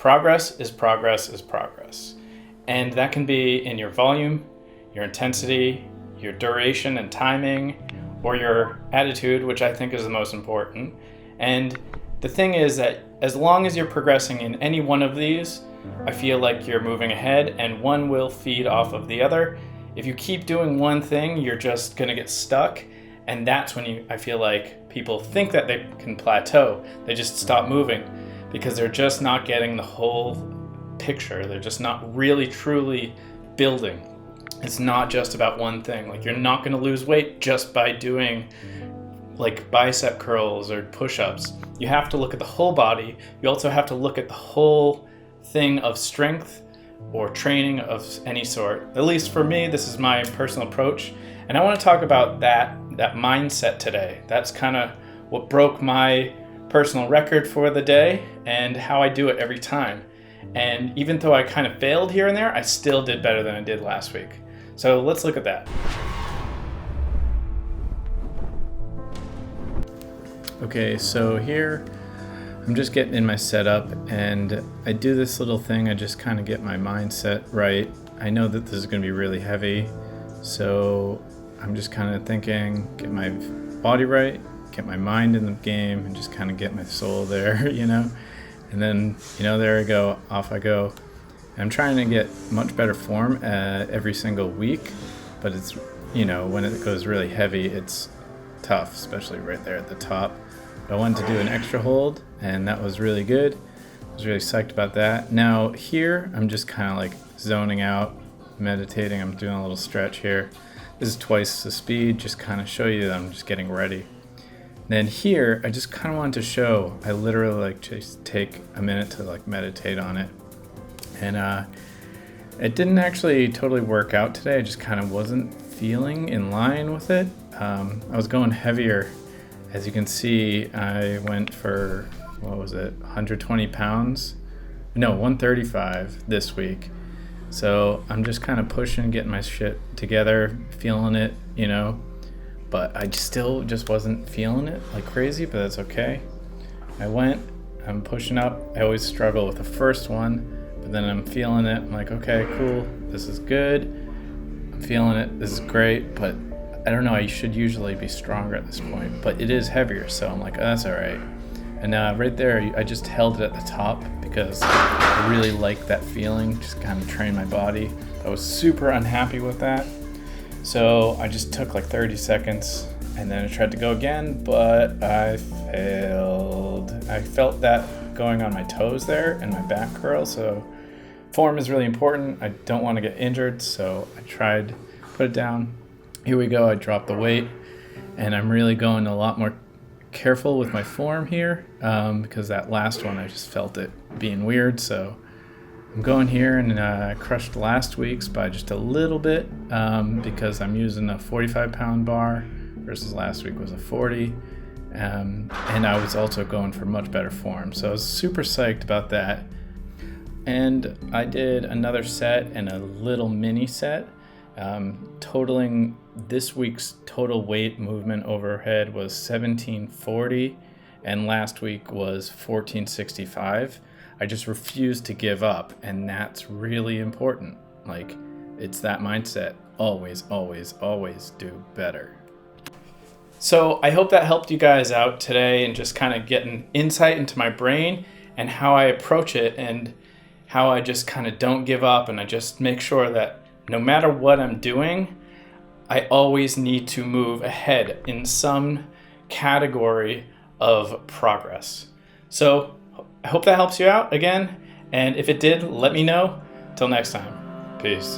Progress is progress is progress. And that can be in your volume, your intensity, your duration and timing, or your attitude, which I think is the most important. And the thing is that as long as you're progressing in any one of these, I feel like you're moving ahead and one will feed off of the other. If you keep doing one thing, you're just gonna get stuck. And that's when I feel like people think that they can plateau. They just stop moving because they're just not getting the whole picture. They're just not really truly building. It's not just about one thing. Like, you're not gonna lose weight just by doing like bicep curls or push-ups. You have to look at the whole body. You also have to look at the whole thing of strength or training of any sort. At least for me, this is my personal approach. And I want to talk about that mindset today. That's kind of what broke my personal record for the day and how I do it every time. And even though I kind of failed here and there, I still did better than I did last week. So let's look at that. Okay, so here I'm just getting in my setup and I do this little thing. I just kind of get my mindset right. I know that this is going to be really heavy, so I'm just kind of thinking, get my body right, get my mind in the game, and just kind of get my soul there, you know? And then, there I go, off I go. I'm trying to get much better form every single week, but it's, when it goes really heavy, it's tough, especially right there at the top. I wanted to do an extra hold, and that was really good. I was really psyched about that. Now here, I'm just kind of like zoning out, meditating. I'm doing a little stretch here. This is twice the speed, just kind of show you that I'm just getting ready. Then here, I just kind of wanted to show, I literally just take a minute to meditate on it. And it didn't actually totally work out today. I just kind of wasn't feeling in line with it. I was going heavier. As you can see, I went for, 120 pounds? No, 135 this week. So I'm just kind of pushing, getting my shit together, feeling it, but I still just wasn't feeling it like crazy, but that's okay. I'm pushing up. I always struggle with the first one, but then I'm feeling it. I'm like, okay, cool, this is good. I'm feeling it, this is great, but I don't know, I should usually be stronger at this point, but it is heavier, so I'm like, oh, that's all right. And right there, I just held it at the top because I really like that feeling, just kind of train my body. I was super unhappy with that. So I just took 30 seconds and then I tried to go again, but I failed. I felt that going on my toes there and my back curl, so form is really important. I don't want to get injured, so I tried to put it down. Here we go, I dropped the weight, and I'm really going a lot more careful with my form here because that last one I just felt it being weird. So I'm going here and I crushed last week's by just a little bit because I'm using a 45-pound bar versus last week was a 40, and I was also going for much better form, so I was super psyched about that. And I did another set and a little mini set, totaling this week's total weight movement overhead was 1740 and last week was 1465. I just refused to give up, and that's really important. It's that mindset. Always, always, always do better. So I hope that helped you guys out today and just kind of getting insight into my brain and how I approach it and how I just kind of don't give up, and I just make sure that no matter what I'm doing, I always need to move ahead in some category of progress. So I hope that helps you out again, and if it did, let me know. Till next time, peace.